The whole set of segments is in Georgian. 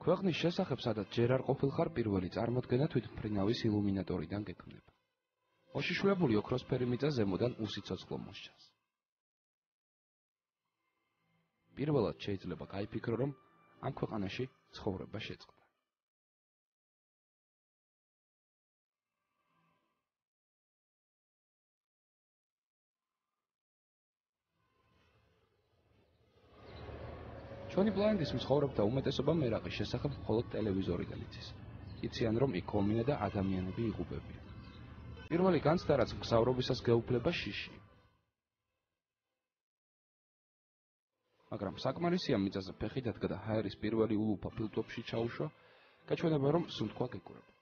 ქვეყნის შესახებ, სადაც ჯერ არ ყოფილხარ პირველი წარმოდგენა თვითმფრინავის ილუმინატორიდან გექმნება. მოშიშვლებული ოქროსფერი მიწა ზემოდან უსიცოცხლო მოსჩანს. პირველად შეიძლება გაიფიქრო, რომ ამ ქვეყანაში ცხოვრება შეწყდა. ჩვენი პლანეტის მცხოვრებთა უმეტესობამ ერაყის შესახებ მხოლოდ ტელევიზორიდან იცის. იციან, რომ იქ ომია და ადამიანები იღუპებიან. პირველი განცდა, რაც მგზავრობისას გეუფლება, შიში. მაგრამ საკმარისია მიწაზე ფეხი დადგა და ჰაერის პირველი ულუფა ფილტვებში ჩაუშვა, გაჩვენება, რომ სუნთქვა გეკურება.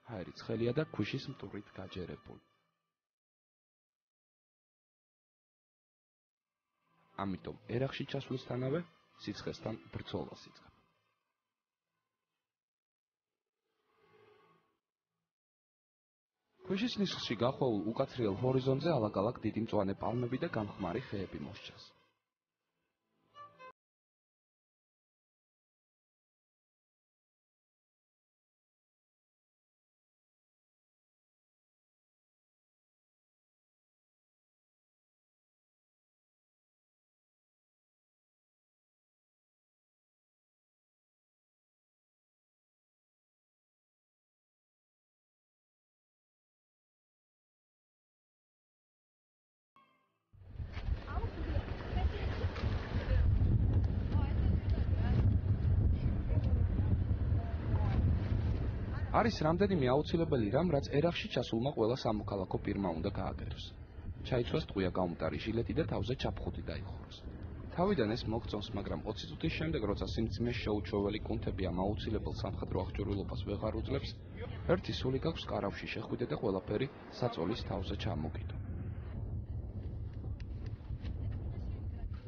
ჰაერი ცხელია და ქვიშის მტვრით გაჯერებული. ამიტომ ერახში ჩასვლისთანავე სიცხესთან ბრძოლას იწყებ. ქვიშის ნისლში გახვეულ უკაცრიელ ჰორიზონტზე ალაგ-ალაგ დიდი მწვანე პალმები და გამხმარი ხეები მოსჩანს. არის რამდენიმე აუცილებელი რამ, რაც ერახში ჩასულმა ყველა სამოქალაქო პირმა უნდა გააკეთოს. ჩაიცვას ტყვია გაუმტარი ჟილეტი და თავზე ჩაფხუტი დაიხუროს. თავიდან ეს მოგწონს, მაგრამ 20 წუთის შემდეგ, როცა სიმძიმეს შეუჩვეველი კუნთები ამ აუცილებელ სამხედრო აღჭურვილობას ვეღარ უძლებს, ერთი სული გაქვს კარავში შეხვიდე და ყველაფერი საწოლის თავზე ჩამოგიდო.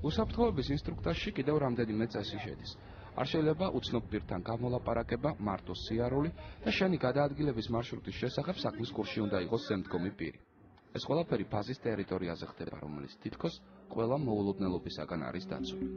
უსაფრთხოების ინსტრუქტაჟში კიდევ რამდენიმე წესი შედის. არ შეიძლება უცნობ პირთან გამოლაპარაკება, მარტო სიარული და შენი გადაადგილების მარშრუტის შესახებ საქმის კურსში უნდა იყოს შემდგომი პირი. ეს ყველაფერი ბაზის ტერიტორიაზე ხდება, რომელიც თითქოს ყველა მოულოდნელობისაგან არის დაცული.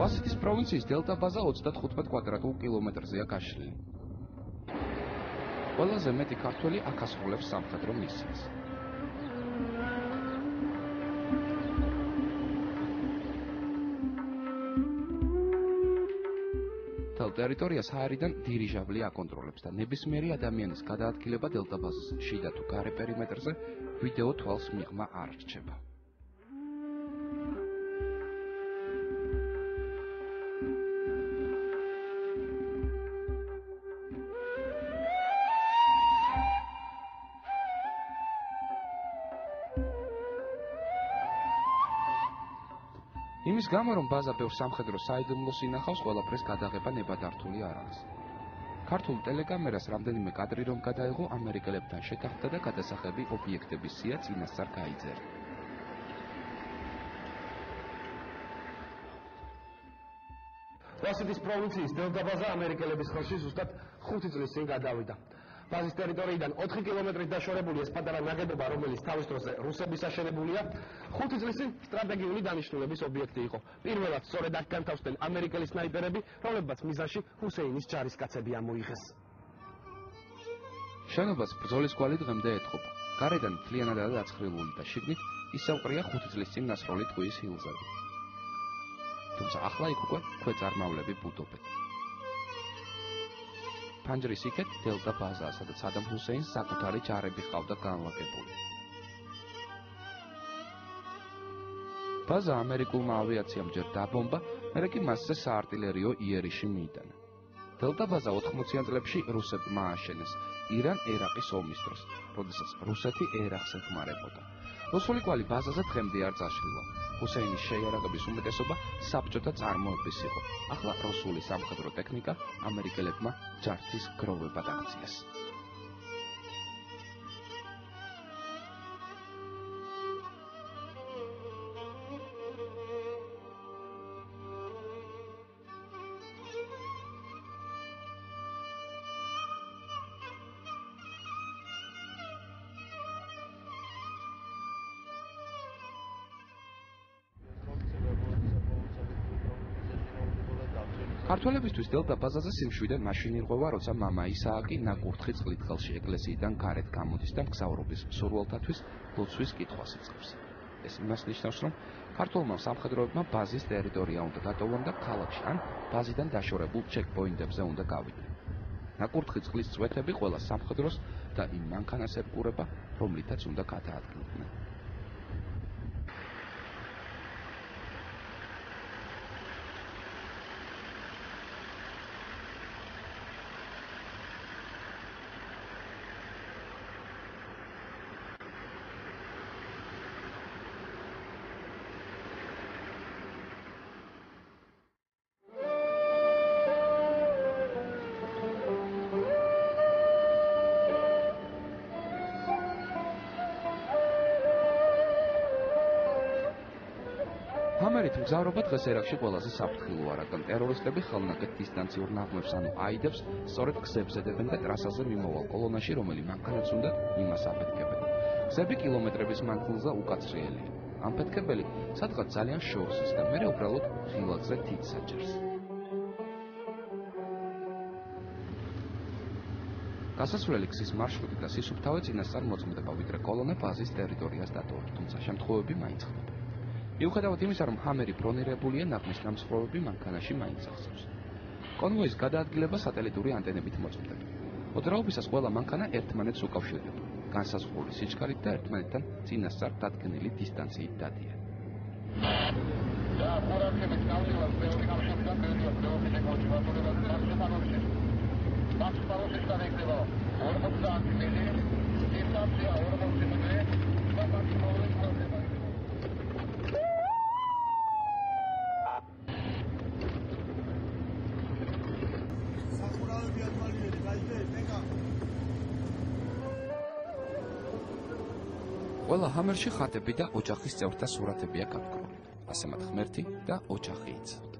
ვასიტის პროვინციის დელტა ბაზა 35 კვადრატულ კილომეტრზეა გაშლილი. ყველაზე მეტი ქართველი აქ ასრულებს სამხედრო მისიას. თელ ტერიტორიას ჰაერიდან დირიჟაბლი აკონტროლებს და ნებისმიერი ადამიანის გადაადგილება დელტა ბაზის შიდა თუ გარე პერიმეტრზე ვიდეო თვალს მიღმა არ რჩება. იმის გამო, რომ ბაზა ბევრ სამხედრო საიდუმლოს ინახავს, ყველაფრის გადაღება ნებადართული არ არის. ქართულ ტელეკამერას რამდენიმე კადრი რომ გადაიღო, ამერიკელებთან შეთანხმდა და გადასახები ობიექტების სია წინასწარ გაიძერა. ვასიტის პროვინციის დელტა ბაზა ამერიკელების ხელში ზუსტად 5 წლის წინ გადავიდა. ბაზის ტერიტორიიდან 4 კილომეტრით დაშორებული ეს პატარა ნაგებობა, რომელიც თავის დროზე რუსების აშენებულია, 5 წლის წინ სტრატეგიული დანიშნულების ობიექტი იყო. პირველად სწორედ აქ განთავსდნენ ამერიკელი სნაიპერები, რომლებმაც მიზანში ჰუსეინის ჯარისკაცები ამოიღეს. შენობას ბრძოლის კვალი დღემდე ეთყობა. გარედან მთლიანადაა დაცხრილული და შიგნით ისევ ყრია 5 წლის წინ ნასროლი ტყუის ჰილზები. თუმცა ახლა იქ უკვე ქვეწარმავლები ბუდობენ. ფანჯრის იქეთ დელტა ბაზაა, სადაც სადამ ჰუსეინს საკუთარი ჯარები ჰყავდა განლაგებული. ბაზა ამერიკულმა ავიაციამ ჯერ დაბომბა, მერე კი მასზე საარტილერიო იერიში მიიტანა. დელტა ბაზა 80-იან წლებში რუსებმა ააშენეს ირან-ერაყის ომის დროს, როდესაც რუსეთი ერაყს ეხმარებოდა. რუსული კვალი ბაზაზე დღემდე არ წაშლილა. ჰუსეინის შეიარაღების უმეტესობა საბჭოთა წარმოების იყო. ახლა რუსული სამხედრო ტექნიკა ამერიკელებმა ჯართის გროვებად აქციეს. ქართველებისთვის დელტა ბაზაზე სიმშვიდე მაშინ ირღვევა, როცა მამა ისააკი ნაკურთხი წყლით ხელში ეკლესიიდან გარეთ გამოდის და მგზავრობის მსურველთათვის ლოცვის კითხვას იწყებს. ეს იმას ნიშნავს, რომ ქართველმა სამხედროებმა ბაზის ტერიტორია უნდა დატოვონ და ქალაქში ან ბაზიდან დაშორებულ ჩეკპოინტებზე უნდა გავიდნენ. ნაკურთხი წყლის წვეთები ყველა სამხედროს და იმ მანქანას ებკურება, რომლითაც უნდა გადაადგილდნენ. ჰამერით მგზავრობა დღეს ერაყში ყველაზე საფრთხილოა, რადგან ტერორისტები ხელნაკეთ დისტანციურ ნაღმებს ანუ აიდებს სწორედ გზებზე დებენ და ტრასაზე მიმავალ კოლონაში, რომელი მანქანაც უნდა იმას აფეთქებენ. გზები კილომეტრების მანძილზე უკაცრიელია. ამფეთქებელი სადღაც ძალიან შორს ის და მერე უბრალოდ ღილაკზე თითს აჭერს. გასასვლელი გზის მარშრუტი და სისუფთავე წინასწარ მოწმდება, ვიდრე კოლონა ბაზის ტერიტორიას დატოვებს, თუმცა შემთხვევები მაინც ხდება. მიუხედავად იმისა, რომ ჰამერი ბრონირებულია, ნაღმის ნამსხვრევები მანქანაში მაინც ახსოვს. კონვოის გადაადგილება სატელიტური ანტენებით მოწმდება. მოძრაობისას ყველა მანქანა ერთმანეთს უკავშირდება, განსაზღვრული სიჩქარით და ერთმანეთთან წინასწარ დადგენილი დისტანციით დადიან. ყველა ჰამერში ხატები და ოჯახის წევრთა სურათებია გამკრული. ასე მათ ღმერთი და ოჯახი იცავთ.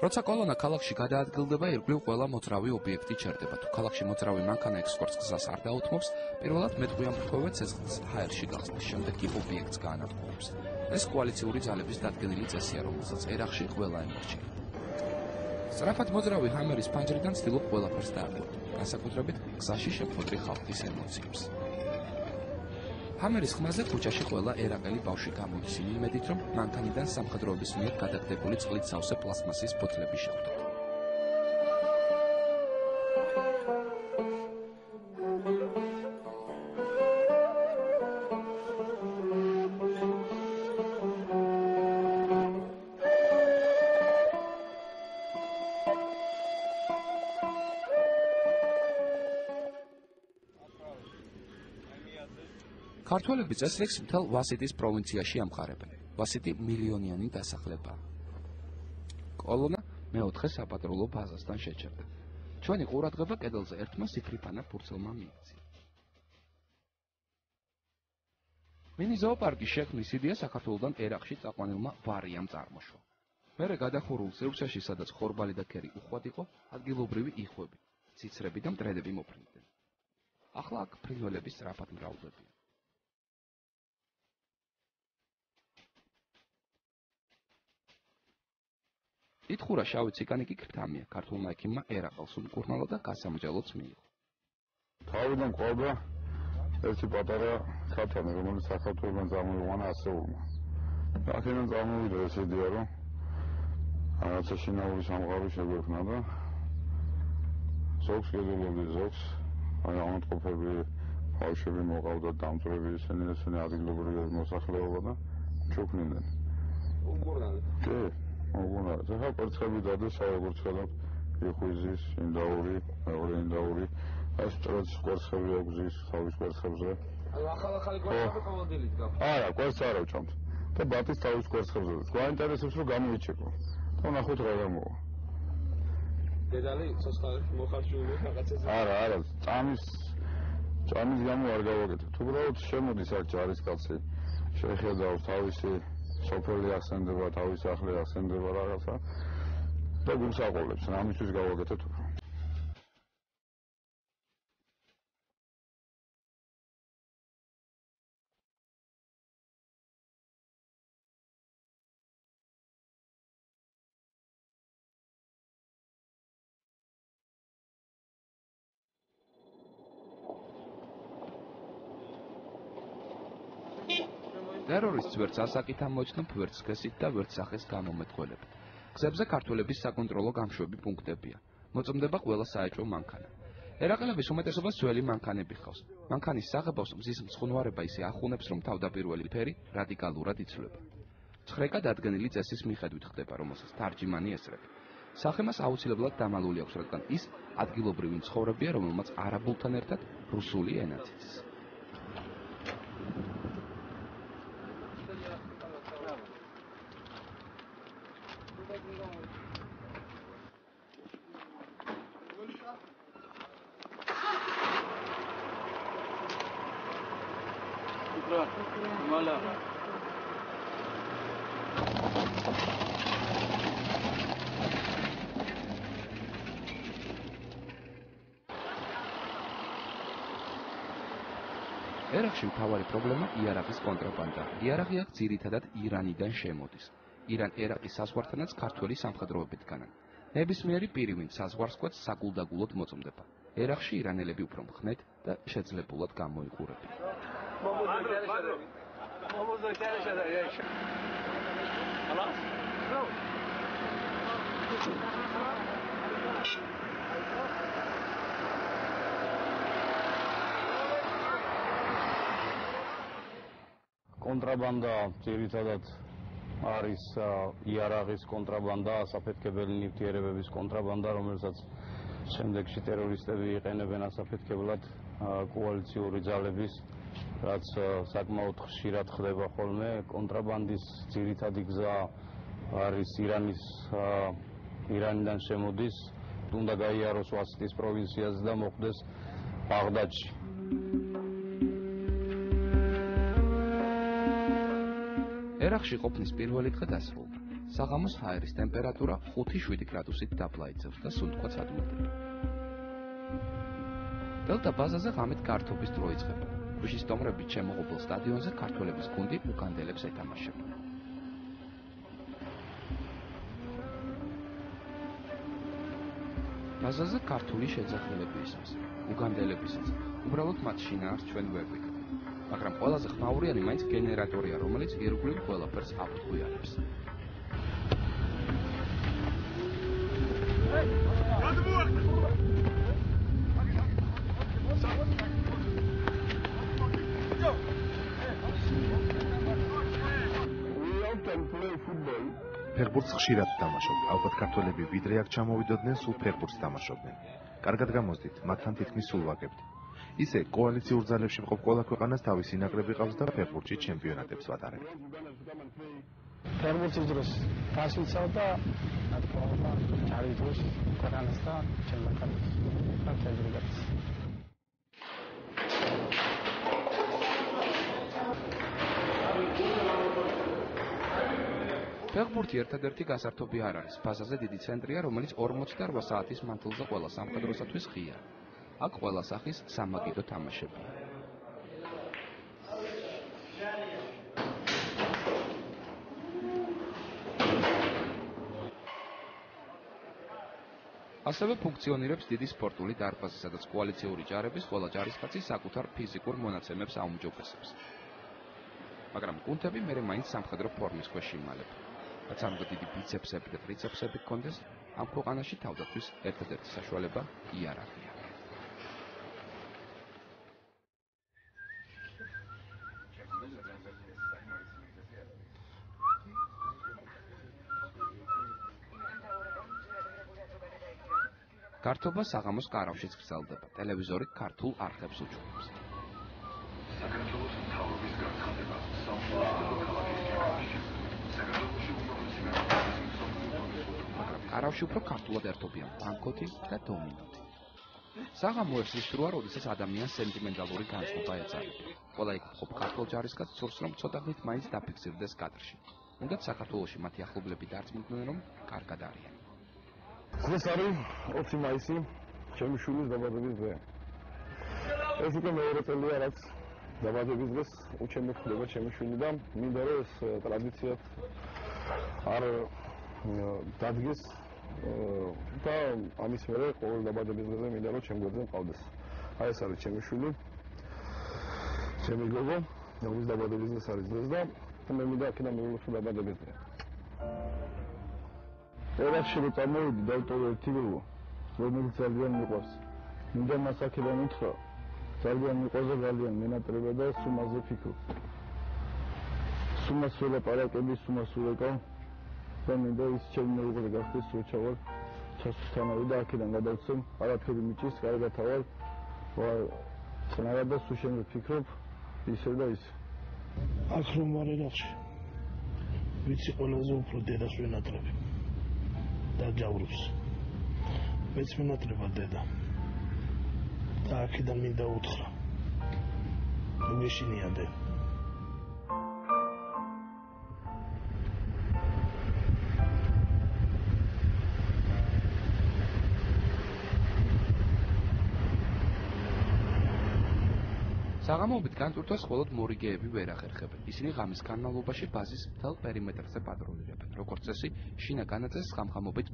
როცა კოლონა ქალაქში გადაადგილდება, ირგვლივ ყველა მოძრავი ობიექტი ჩერდება. თუ ქალაქში მოძრავი მანქანა ექსპორტს გზას არ დაუთმობს, პირველად მეტყვიამფრქვევე ცეცხლს ჰაერში გახსნის, შემდეგ კი ობიექტს გაანადგურებს. ეს კოალიციური ძალების დადგენილი წესია, რომელსაც ერაყში ყველა ემორჩილება. სწრაფად მოძრავი ჰამერის ფანჯრიდან ცდილობ ყველაფერს დააკვირდო, განსაკუთრებით გზაში შეხვედრი ხალხის ემოციებს. ჰამერის ხმაზე ქუჩაში ყველა ერაყელი ბავშვი გამოდის იმ იმედით, რომ მანქანიდან სამხედროების მიერ გადაგდებული წყლით სავსე პლასმასის ბოთლები შეხვდათ. ქართველები წესრიგს მთელ ვასიტის პროვინციაში ამყარებენ. ვასიტი მილიონიანი დასახლებაა. კოლონა მეოთხე საპატრულო ბაზასთან შეჩერდა. ჩვენი ყურადღება კედელზე ერთმა სიფრიფანა ფურცელმა მიიქცია. მინი ზოოპარკის შექმნის იდეა საქართველოდან ერაყში წაყვანილმა ვარიამ წარმოშვა. მერე გადახურულ სივრცეში, სადაც ხორბალი და ქერი უხვად იყო, ადგილობრივი იხვები, ციცრები და მტრედები მოფრინდნენ. ახლა აქ ფრინველები სწრაფად მრავლდებიან. ითხრა შავი ციკანი კი ქრთამია, ქართულმა ექიმმა ერაყელს უმკურნალო და გასამრჯელოც მიიღო. თავიდან ყავდა ერთი პატარა ქათამი, რომელიც საქართველოსთან წამოიყვანა ასეულმა. აქედან წამოვიდა ეს იდეა, რომ რაღაცა შინაური სამყარო შეგვექმნა და ზოგს გეძულობდი ზოგს, აი ამოტყოფები ბავშვები მოყავდათ დამწვრები, ისინი ადგილობრივი მოსახლეობა და ჩუქნიდნენ. უმკურნალოდ. კი. უგუნარად, ახლა კვერცხები დადეს, როგორც ხედავთ, იხვიზის, ინდაური, მეორე ინდაური, ეს ტროც კვერცხები აქვს თავის კვერცხებზე. ანუ ახალ-ახალი კვერცხები ყოველდღიურად გაქვს. არა, კვერცხს არ ავჭამთ. და ბატის თავის კვერცხებზე. გვაინტერესებს, რომ გამოიჩეკო. და ნახოთ რა გამოვა. დედალი ცოცხალებს მოხარშული რაღაცაზე. არა, წამის გამო არ გავაკეთებთ. უბრალოდ შემოდის აქ ჯარისკაცი, შეხედავს თავისი სოფელი ახსენდება, თავის სახლი ახსენდება რაღაცა და გულს აყოლებს, რამისთვის გავაკეთეთ. ტერორისტს ვერც ასაკით ამოიცნობ, ვერც სქესით და ვერც სახეს გამომეტყველებით. გზებზე ქართველების საკონტროლო გამშვები პუნქტებია. მოწმდება ყველა საეჭვო მანქანა. ერაყელების უმეტესობას ძველი მანქანები ხავს. მანქანის საღებავს მზის მწყნვარება ისე ახუნებს, რომ თავდაპირველი ფერი რადიკალურად იცვლება. ცხრეკა დადგენილი წესის მიხედვით ხდება, რომელსაც თარჯიმანი ესწრება. სახემას აუცილებლად დამალული აქვს, რადგან ის ადგილობრივი მცხოვრებია, რომელმაც არაბულთან ერთად რუსული ენაც იცის. ერაყში მთავარი პრობლემა იარაღის კონტრაბანდა. იარაღი აქ ძირითადად ირანიდან შემოდის. ირან-ერაყის საზღვართანაც ქართველი სამხედროებით განან. ნებისმიერი პირი, ვინც საზღვარსკვლელს საგულდაგულოდ მოწმდება. ერაყში ირანელები უფრო მხნედ და შეძლებულად გამოიყურებიან. კონტრაბანდა ძირითადად არის იარაღის კონტრაბანდა, საფეთქებელი ნივთიერებების კონტრაბანდა, რომელსაც შემდეგში ტერორისტები იყენებენ ასაფეთქებლად კოალიციური ძალების, რაც საკმაოდ ხშირად ხდება ხოლმე. კონტრაბანდის ძირითადი გზა არის ირანიდან შემოდის, უნდა გაიაროს ვასიტის პროვინციაზე და მოხვდეს ბაღდადში. ერაყში ყოფნის პირველი დღე დასრულდა. საღამოს ჰაერის ტემპერატურა 5-7 გრადუსით დაბლა იწევს და სუნთქვაც ადვილდება. დელტა ბაზაზე ღამით გართობის დრო იწყება. ქვიშის სტომრებით შემოღობილ სტადიონზე ქართველების გუნდი უგანდელებს ეთამაშება. ბაზაზე ქართული შეძახილები ისმის. უგანდელებისაც. უბრალოდ მათ შინაარს ჩვენ ვერ ვიგებთ. მაგრამ ყველაზე ხმაურიანი მაინც გენერატორია, რომელიც ირგვლივ ყველაფერს აფრთხუიანებს. ფეხბურთს ხშირად ვთამაშობ. ალბათ ქართველები ვიდრე აქ ჩამოვიდოდნენ, სულ ფეხბურთს თამაშობდნენ. კარგად გამოსდით, მათთან თითქმის სულ ვაგებთ. ისე კოალიციურ ძალებში მყოფ ყველა ქვეყანას თავისი ნაკრები ყავს და ფეხბურთში ჩემპიონატებს ვატარებთ. ფეხბურთის დროს გასულსავ და ჯარის დროს ქვეყანასთან ჩემპიონატებს ვატარებთ. ფეხბურთი ერთადერთი გასართობი არ არის. ბაზაზე დიდი ცენტრია, რომელიც 48 საათის მანძილზე ყველა სამხედროსათვის ღია. აქ ყველა სახის სამაგიდო თამაშებია. ასევე ფუნქციონირებს დიდი სპორტული დარბაზი, სადაც კოალიციური ჯარების ყველა ჯარისკაცი საკუთარ ფიზიკურ მონაცემებს აუმჯობესებს. მაგრამ გუნდები მერე მაინც სამხედრო ფორმის ქვეშ იმალებენ. რაც ამგვარ დიდი ბიცეპსები და ტრიცეპსები გქონდეს, ამ ქვეყანაში თავდაცვის ერთადერთი საშუალება იარაღია. გართობა საღამოს კარავშიც გრძელდება. ტელევიზორი ქართულ არხებს უჩვენებს. საქართველოს მთავრობის განცხადება სამშობლო ქალაქის კენაში. საქართველოში კარავში უფრო ქართულად ერთობიან ბანკოთი და დომინოთი. საღამო ერთ ის დროა, როდესაც ადამიანს სენტიმენტალური განწყობა ეწარება. ყველა იქ მყოფ ქართულ ჯარისკაცს სურს, რომ ცოტა ხნით მაინც დაფიქსირდეს კადრში. უნდაც საქართველოში მათი ახლობლები დარწმუნდნენ, რომ კარგად არიან. ეს არის 20 მაისი, ჩემი შვილის დაბადების დღე. ეს უკვე მეორე წელია, რაც დაბადების დღეს უჩემოდ ხდება ჩემი შვილი და მინდა რომ ეს ტრადიციად არ დადგეს და ამის მერე ყოველ დაბადების დღეზე მინდა რომ ჩემ გვერდზე მყავდეს. აი ეს არის ჩემი შვილი, ჩემი გოგო ნოვის დაბადების დღეს არის დღეს და მე მინდა აქედან მიულოცო დაბადების დღე. ერაში რო წამოვიდი დავტოვე ერთი გოგო, რომელიც ძალიან მიყვარს. მინდა მას აქედან უთხრა, ძალიან მიყვარს და ძალიან მენატრება და სუმაზე ფიქრობ. სუმას ველაპარაკები, სუმას ველაკავ და მინდა ის ჩემი მეუღლე გახდეს, რო ჩავალ ჩასვთანავი და აქედან გადავცემ, არაფერი მიჭის, კარგად ავალ. წნარად და სულ შემდეგ ფიქრობ ისე და ისე. აქ რომ ვარ ერახში, ვიცი ყველაზე უფრო დედას ვენატრები და ჯავრობს. მეც ვენატრება დედა და აქედან მინდა უთხრა, მეშინია დე. საღამოობით განწურთოს მხოლოდ მორიგეები ვერ ახერხებენ. ისინი ღამის განმავლობაში ბაზის მთელ პერიმეტრზე პატრულირებენ. როგორც წესი, შინა განაწეს ხამხამობით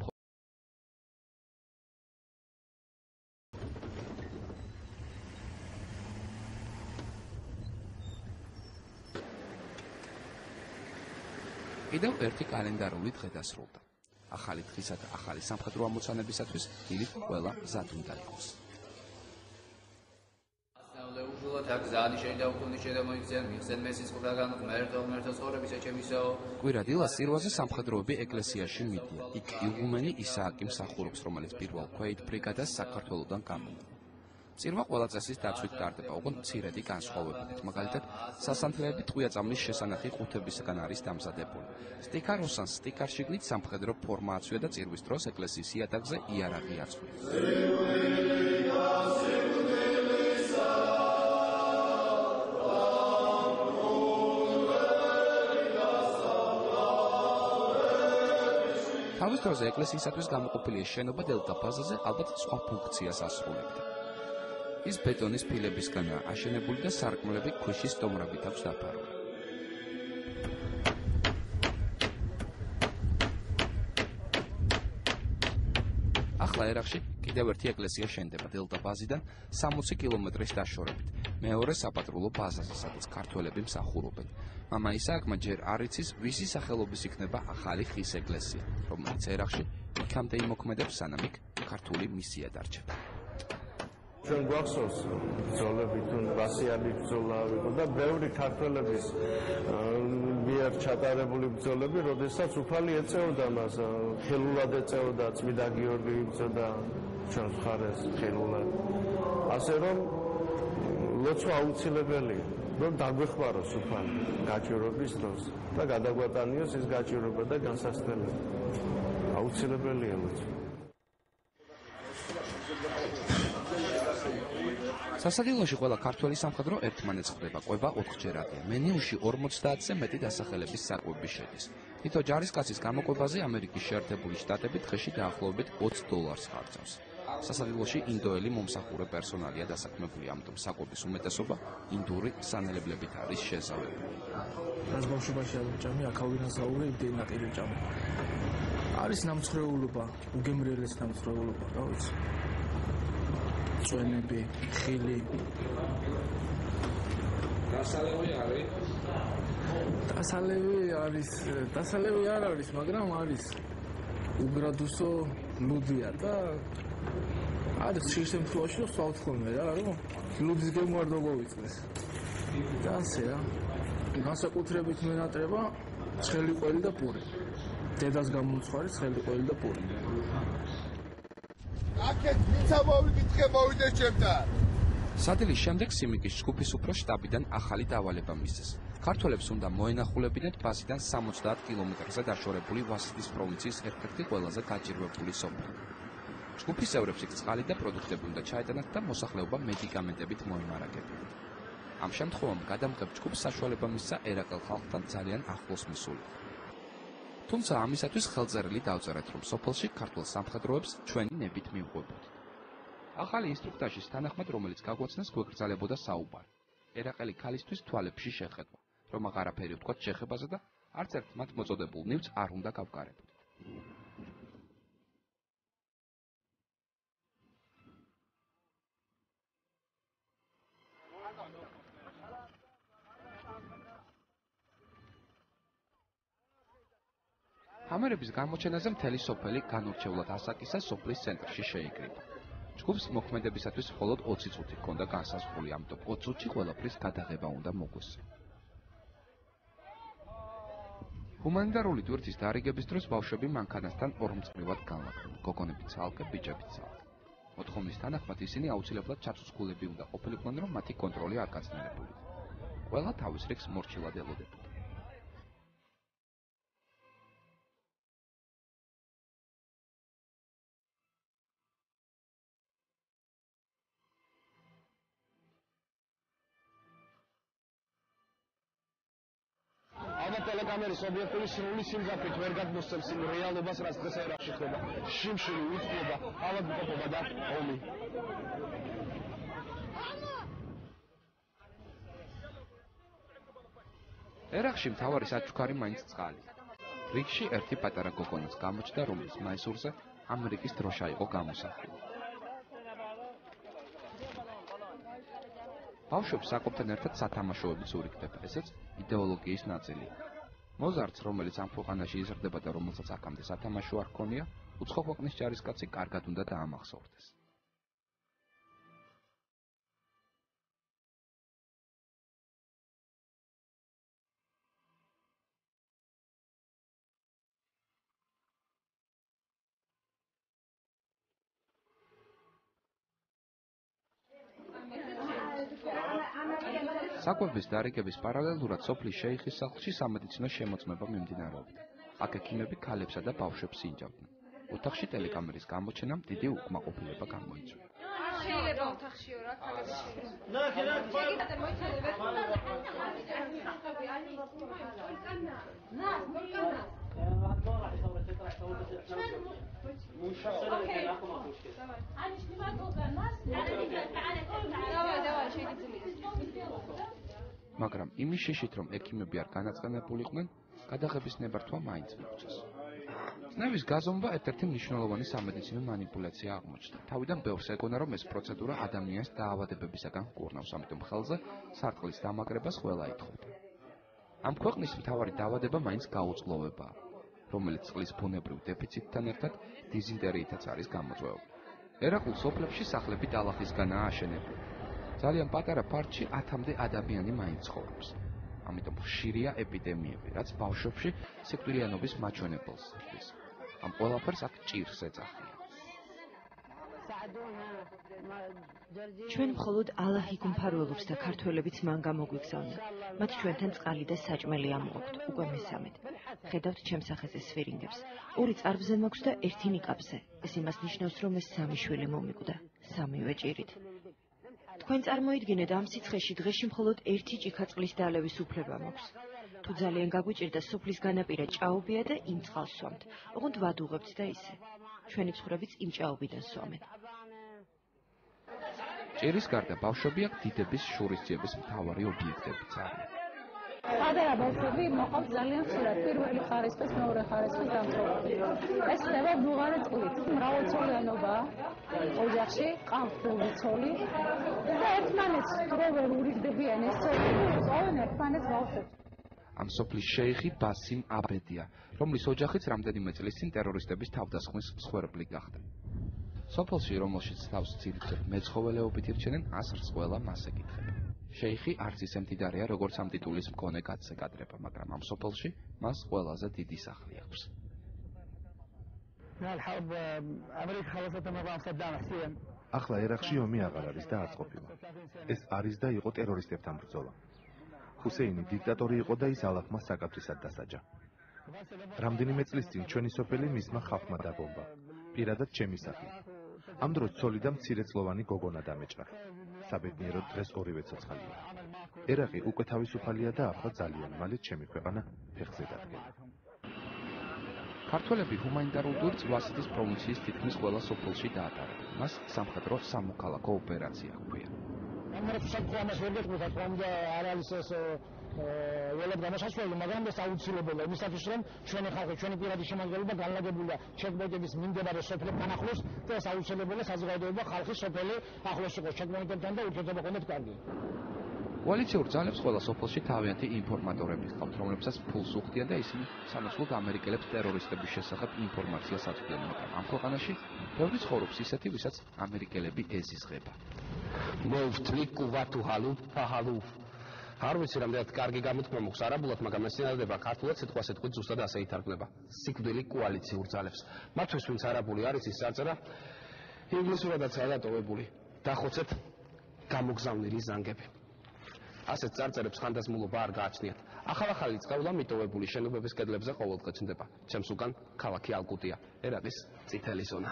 კიდევ ერთი კალენდარული დღე დასრულდა. ახალი დღისა და ახალი სამხედრო ამოცანებისათვის დილით ყველა მზად უნდა იყოს. კვირა დილას სირვაზე სამხედროები ეკლესიაში მიდიან. იქ იგუმენი ისააკი მსახურობს, რომელიც პირველ ქვეით ბრიგადას საქართველოდან გამოვიდა. წირვა ყველა წესის დაცვით ტარდება, ოღონდ მცირედი განსხვავებებით. მაგალითად, სასანთლეები ტყვია-წამლის შესანახი ყუთებისგან არის დამზადებული. სტიქაროსანს სტიქარშიგნით სამხედრო ფორმა აცვია და წირვის დროს ეკლესიის იატაკზე იარაღი აწვია. თავის დროზე ეკლესიისათვის გამოყოფილი შენობა დელტა ბაზაზე ალბათ სხვა ფუნქციას ასრულებდა. ის ბეტონის ფილებისგანაა აშენებული და სარკმლები ქვიშის სტომრებით აქვს დაფარული. ახლა ერახში კიდევ ერთი ეკლესია შენდება დელტა ბაზიდან 60 კილომეტრის დაშორებით. მეორე საპატრულო ბაზაზე, სადაც ქართველები მსახურობენ. მამა ისააკმა ჯერ არ იცის, ვისი სახელობის იქნება ახალი ხის ეკლესია, რომელიც ერახში იქამდე იმოქმედებს, სანამ იქ ქართული მისია დარჩება. ჩვენ გვახსოვს ბრძოლები თუ ბასიანი ბრძოლა იყო და ბევრი ქართველების მიერ ჩატარებული ბრძოლები, როდესაც უფალი ეწეოდა მას, ხელულად ეწეოდა, წმინდა გიორგი იბრძოდა ჩვენს მხარეს ხელულად. ასე რომ ლოცვა აუცილებელია, რომ დაგვეხმაროს უფალი გაჭირვების დროს და გადაგვატანიოს ეს გაჭირვება და განსასწრებელი. აუცილებელია ლოცვა. სასადილოში ყველა ქართველი სამხედრო ერთმანეთს ხვდება, ყვება 4ჯერადია. მენიუში 50-ზე მეტი დასახელების საკვები შედის. თითო ჯარისკაცის გამოყვებაზე ამერიკის შეერთებული შტატები დღეში დაახლოებით $20 ხარჯავს. სასადილოში ინდოელი მომსახურე პერსონალია დასაქმებული, ამიტომ საკვების უმეტესობა ინდური სანელებლებით არის შეზავებული. რაც ბავშვობაში აღჭამი, აქავინასაური იმდენი ნაყირი ჭამი. არის ნამცხრეულობა, უგემრიელეს ნამცხრეულობა, რა ვიცი. წვენები, ხილი. დასალევი არ არის, მაგრამ არის უგრადუსო ლუდია და არის შეშემთხვევაში რომ სწავლთქონე რა, რომ ლუდის გემო არ დაგოვიწეს. და ასე რა. განსაკუთრებით მენატრება ცხელი ყველი და პური. დედას გამომცხარი ცხელი ყველი და პური. აქეთ ვიცა მოვიკითხე მოვიდე ჩემთან. სადილის შემდეგ სიმიკის ჯგუფის უფრო შტაბიდან ახალი დავალება მისცეს. ქართველებს უნდა მოენახულებინათ ბაზიდან 70 კილომეტრზე დაშორებული ვასიტის პროვინციის ერთ-ერთი ყველაზე გაჭირვებული სოფელი. ჯგუფის წევრებს იქ წყალი და პროდუქტები უნდა ჩაეტანათ და მოსახლეობა მედიკამენტებით მოიმარაგებინათ. ამ შემთხვევამ გადამღებ ჯგუფს საშუალება მისცა ერაყელ ხალხთან ძალიან ახლოს მისულიყო. თუმცა ამისათვის ხელწერილი დავწერეთ, რომ სოფელში ქართულ სამხედროებს ჩვენი ნებით მიუყვებოდით. ახალი ინსტრუქტაჟის თანახმად, რომელიც გაგვაცნეს, გვეკრძალებოდა საუბარი. ერაყელი ქალისთვის თვალებში შეხედვა, რომ აღარაფერი ვთქვათ შეხებაზე და არც ერთ მათ მოწოდებულ ნივთს არ უნდა გავკარებოდით. კამერების გამოჩენაზე მთელი სოფელი განურჩევლად ასაკისა სოფლის ცენტრში შეიკრიბა. ჯგუფს მოქმედებისათვის მხოლოდ 20 წუთი ჰქონდა განსაზღვრული, ამიტომ 20 წუთში ყველაფრის გადაღება უნდა მოგვეს. ჰუმანიტარული ტვირთის დარიგების დროს ბავშვები მანქანასთან ორმწყნივად განლაგდნენ, გოგონები ცალკე, ბიჭები ცალკე. მოთხოვნის თანახმად ისინი აუცილებლად ჩაცუცქულები უნდა ყოფილიყვნენ, რომ მათი კონტროლი არ გაცნებულიყო. ყველა თავის რიგს მორჩილად ელოდებოდა. ტელეკამერის ობიექტივი სრული სიმძაფრით ვერ გადმოსცემს იმ რეალობას, რაც დღეს ერაყში ხდება. შიმშილი, უწყლობა, ავადმყოფობა და ომი. ერაყში მთავარი საჩუქარი მაინც წყალი. რიგში ერთი პატარა გოგონაც გამოჩნდა, რომლის მაისურზე ამერიკის დროშა იყო გამოსახული. ბავშვებს საკუთთან ერთად სათამაშოებიც ურიგდება, ესეც იდეოლოგიის ნაწილია. მოზარდს, რომელიც ამ ქვეყანაში იზრდება და რომელსაც აქამდე სათამაშო არ ჰქონია, უცხო ქვეყნის ჯარისკაცი კარგად უნდა დაამახსოვრდეს. საკვების დარიგების პარალელურად სოფლის შეიხის სახლში სამედიცინო შემოწმება მიმდინარეობდა. აქ ექიმები ქალებსა და ბავშვებს ინჯავდნენ. ოთახში ტელეკამერის გამოჩენამ დიდი უკმაყოფილება გამოიწვია. შეიძლება ოთახშიო რა, ქალებს მაგრამ იმის შეშით, რომ ექიმები არ განაწყენებულიყვნენ, გადაღების ნებართვა მაინც მიგვწეს. წნევის გაზომვა ერთ-ერთი მნიშვნელოვანი სამედიცინო მანიპულაცია აღმოჩნდა. თავიდან ბევრს ეგონა, რომ ეს პროცედურა ადამიანს დაავადებებისაგან ჰკურნავს, ამიტომ ხელზე სარტყლის დამაგრებას ყველა ითხოვდა. ამ ქვეყნის მთავარი დაავადება მაინც გაუწყლოვებაა, რომელიც წყლის ბუნებრივ დეფიციტთან ერთად დიზინტერიითაც არის გამოწვეული. ერაყულ სოფლებში სახლები ტალახისგანაა აშენებული. ძალიან პატარა ფართში 10-მდე ადამიანი მაინც ცხოვრობს. ამიტომ ხშირია ეპიდემიები, რაც ბავშვებში სიკვდილიანობის მაჩვენებელს ხდის. ამ ყველაფერს აქ ჭირს ეძახიან. ჩვენ მხოლოდ ალაჰი გუმფარველობს და ქართველებიც მან გამოგვიგზავნა. მათ ჩვენთან წყალი და საჭმელი ამოაქვთ, უკვე მესამედ. ხედავთ ჩემს სახეზე სვირინგებს. 2 წარბზე მაქვს და 1 ნიკაპზე. ეს იმას ნიშნავს, რომ ეს 3 შვილი მომიკვდა, 3-ვე ჭირით. თქვენ წარმოიდგინეთ, ამ სიცხეში დღეში მხოლოდ 1 ჭიქა-წყლის დალევის უფლება მაქვს. თუ ძალიან გაგვიჭირდა, სოფლის განაპირა ჭაობია და იმ წყალს სვამთ. ოღონდ ვადუღებთ და ისე. ჩვენი მსხვრებიც იმ ჭაობიდან სვამენ. ჭირის გარდა ბავშვები აქ დიდების შურისძიების მთავარი ობიექტებიც არიან. პატარა ბავშვები მოყავთ ძალიან ხშირად პირველი ხარისხის, მეორე ხარისხის დამწყობები. ეს ხდება ბუღარე წყლით. მრავალწლიანობაა ოჯახში, ყავთ ბევრი ცოლი და ერთმანეთს რო ვერ ურიგდებიან ეს ცოლი, სწორენ ერთმანეთს ბავშვებს. ამ სოფლის შეიხი ბასიმ აბედია, რომლის ოჯახიც რამდენიმე წლის წინ ტერორისტების თავდასხმის მსხვერპლი გახდა. სოფელში, რომელშიც თავს ძირითადად მეცხოველეობით ირჩენენ, ასრს ყველა მას ეკითხება. შეიხი არც ისე მდიდარია, როგორც ამ ტიტულის მქონე კაცზე კადრება, მაგრამ ამ სოფელში მას ყველაზე დიდი სახლი აქვს. ახლა ერაყში ომი აღარ არის და არც ყოფილა. ეს არის და იყო ტერორისტებთან ბრძოლა. ჰუსეინი დიქტატორი იყო და ის ალაჰმა საკათრისად დასაჯა. რამდენიმე წლის წინ ჩვენი სოფელი მისმა ხალხმა დაბომბა. პირადად ჩემი სახლი. ამ დროს ცოლი და მცირეწლოვანი გოგონა დამეჭრა. საბედნიეროდ დღეს ორივე ცოცხალია. ერაყი უკვე თავისუფალია და ახლა ძალიან მალე ჩემი ქვეყანა ფეხზე დადგება. ქართველები ჰუმანიტარულ ტურს ვასიტის პროვინციის თითქმის ყველა სოფელში დაატარებენ. მას სამხედრო სამოქალაქო ოპერაცია ჰქვია. ველად გამოსასვლელი, მაგრამ ეს აუცილებელია იმისათვის, რომ ჩვენი ხალხი, ჩვენი პირადი შემადგენლობა განლაგებულია ჩეკპოინტების მიმდებარე სოფლებთან ახლოს და ეს აუცილებელია საზოგადოება ხალხის სოფელი ახლოს იყოს ჩეკპოინტებთან და ურთიერთობა ჰქონდეთ კარგი. კოალიციურ ძალებს ყველა სოფელში თავიანთი ინფორმატორები ჰყავთ, რომლებსაც ფულს უხდიან და ისინი სამოსლოდ ამერიკელებს ტერორისტების შესახებ ინფორმაციას აწვდიან, მაგრამ ამ ქვეყანაში ბევრი ცხოვრობს ისეთი, ვისაც ამერიკელები ეზიზღება. არ ვიცი რამდენად კარგი გამოთქმა მოხს არაბულად, მაგრამ ეს წინადადება ქართულად სიტყვასიტყვით ზუსტად ასე ითარგმნება. სიკვდილი კოალიციურ ძალებს. მათთვის ვინც არაბული არის ის წარწერა ინგლისურადაცაა დატოვებული. დახოცეთ გამოგზავნილი ზანგები. ასეთ წარწერებს ხანდაზმულობა არ გააჩნიათ. ახალ-ახალი წყევლა მიტოვებული შენობების კედლებზე ყოველდღე ჩნდება. ჩემს უკან ქალაქი ალკუტია, ერაყის წითელი ზონა.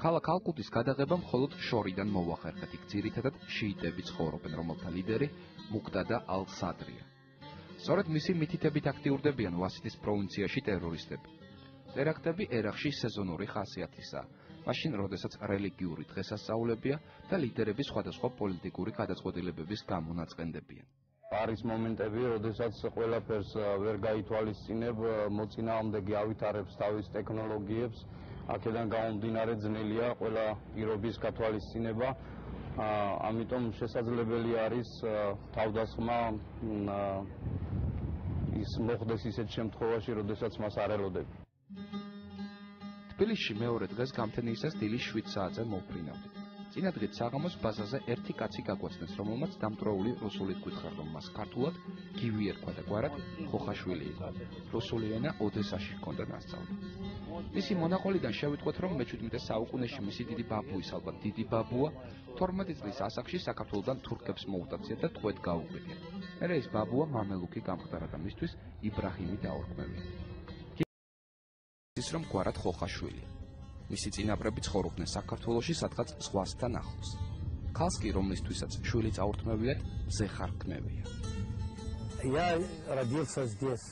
ქალაქ ალკუტის გადაღება მხოლოდ შორიდან მოახერხეთ, იქ ძირითადად შიიტები ცხოვრობენ, რომელთა ლიდერი მუქტადა ალ-სადრია. სწორედ მისი მითითებით აქტიურდებიან ვასიტის პროვინციაში ტერორისტები. ტერაქტები ერაყში სეზონური ხასიათისაა, მაშინ როდესაც რელიგიური დღესასწაულებია და ლიდერები სხვადასხვა პოლიტიკური გადაწყვეტილებების გამო ნაწყენდებიან. არის მომენტები, როდესაც ყველაფერს ვერ გაითვალისწინებ, მოწინააღმდეგე ავითარებს თავის ტექნოლოგიებს, აქედან გამომდინარე ძნელია ყველა პირობის გათვალისწინება, ამიტომ შესაძლებელი არის თავდასხმა ის მოხდეს ისეთ შემთხვევაში, როდესაც მას არ ელოდები. თბილისში მეორე დღეს გამთენიისას დილის 7 საათზე მოვფრინავდით. წინადღით საღამოს ბაზაზე ერთი კაცი გაგვაცნეს, რომელმაც დამტვრეული რუსულით გითხრა, რომ მას ქართულად გივი ერქვა და გვარად ხოხაშვილი იყო. რუსული ენა ოდესაში ჰქონდა ნასწავლი. მისი მონაყოლიდან შევიტყვეთ, რომ მე-17 საუკუნეში მისი დიდი ბაბუის, ალბათ დიდი ბაბუა, 12 წლის ასაკში საქართველოდან თურქებს მოუტაცია და ტყვედ გაუყიდია. მერე ეს ბაბუა მამელუქი გამხდარა და მისთვის იბრაჰიმი დაორქმევია. ის რომ გვარად ხოხაშვილი. მისი წინაპრები ცხოვრობდნენ საქართველოში, სადღაც ზღვასთან ახლოს. ქალს კი, რომლისთვისაც შვილი წაურთმევიათ, ზეხარქმევია. Я родился здесь.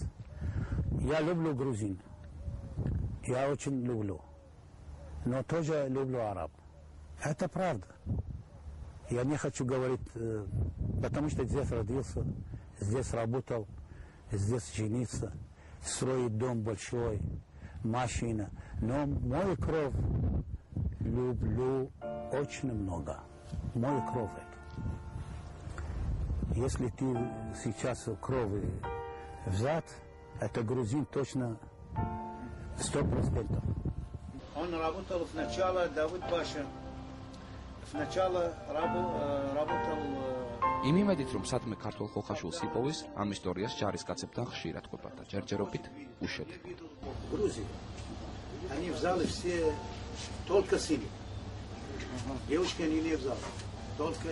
Я люблю грузин. Я очень люблю. Но тоже люблю араб. Это правда. Я не хочу говорить, потому что здесь родился, здесь работал, здесь женился, строить дом большой, машина. Но мой кровь люблю очень много. Мой кровь это. Если ты сейчас кровь взят, это грузин точно 100%. Он работал сначала Давид Паша. Сначала работал იმ იმედით, რომ სადმე ქართულ ხოხაშულს იპოვის, ამ ისტორიას ჯარისკაცებთან ხშირად ყვება და ჯერჯერობით უშედეგო. Грузия. Они взяли все только силы. Девушки они не взяли, только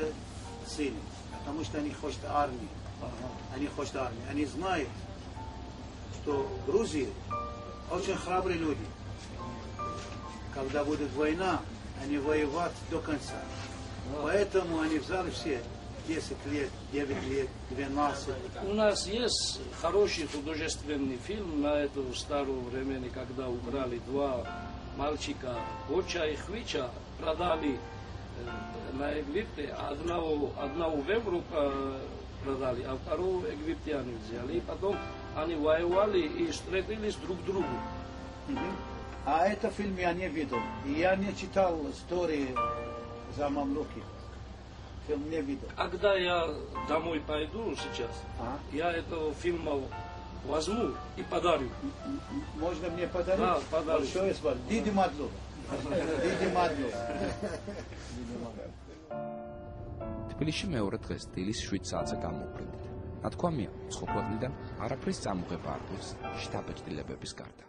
силы. Потому что они хотят армию. Они хотят армию. Они знают, что Грузия очень храбрые люди. Когда будет война, они воевать до конца. Поэтому они взяли все 10 лет, 9 лет, 12. У нас есть хороший художественный фильм на эту старую времени, когда украли два мальчика, Оча и Хвича, продали на Египте, одного в Европу продали, а второго египтяне взяли. И потом они воевали и встретились друг к другу. А это фильм я не видел. И я не читал истории за мамлуки. Фильм не видел. А когда я домой пойду сейчас, я этого фильма возьму и подарю. Можно мне подарить? Да, подарю. Большое спасибо. Диди Мадлу. Диди Мадлу. თბილისში მეორე დღეს დილის 7 საათზე გამოვფრინდით. ნათქვამია, სხვა ქვეყნიდან არაფრის წამოღება არ გვაქვს შტაბ-ჭრილებების გარდა.